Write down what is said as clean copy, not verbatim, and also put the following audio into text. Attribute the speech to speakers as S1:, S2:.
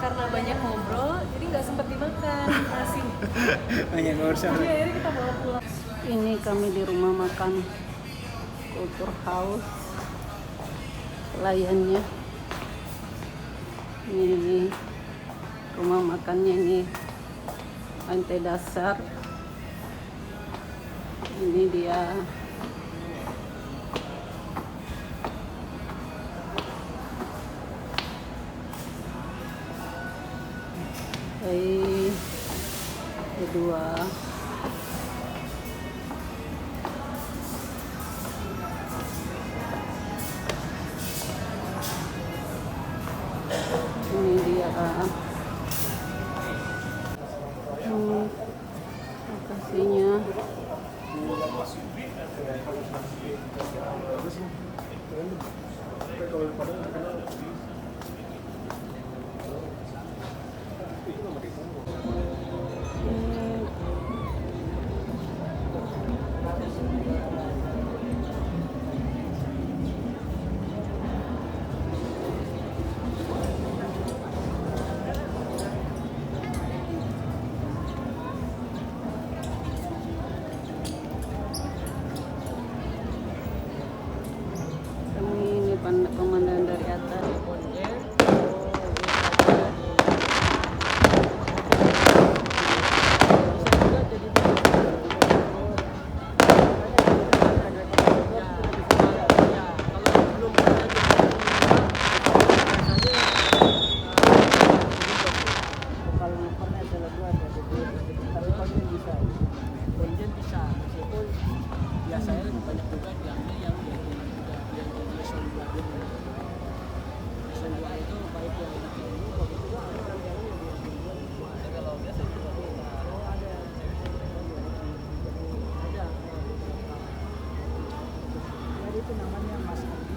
S1: karena banyak ngobrol jadi nggak sempat dimakan nasi.
S2: Banyak urusan.
S1: Jadi akhirnya kita bawa pulang.
S3: Ini kami di rumah makan Kultur Haus. Pelayannya ini rumah makannya ini lantai dasar. Ini dia kedua ini dia lokasinya. Ini pemandangan dari atas.
S2: Biasanya lebih banyak juga diambil yang itu baik yang kalau biasa juga ada jadi itu namanya Mas Andi.